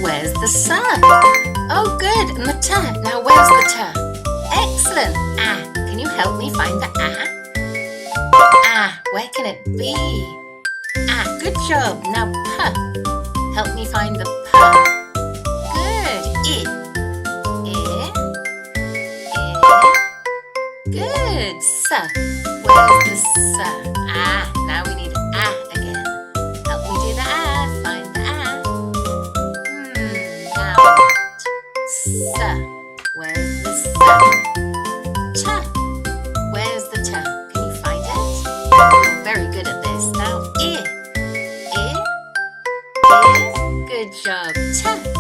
Where's the S? Oh, good. And the T. Now, where's the T? Excellent. Ah. Can you help me find the A? Ah. Where can it be? Ah. Good job. Now, P. Help me find the P. Good. I. Good. S. Where's the S? Ah. Now we need A again. Help me do the A. Find the A. Now what? S. Where's the S? T. Where's the T? Can you find it? You're very good at this. Now I. Good job. T.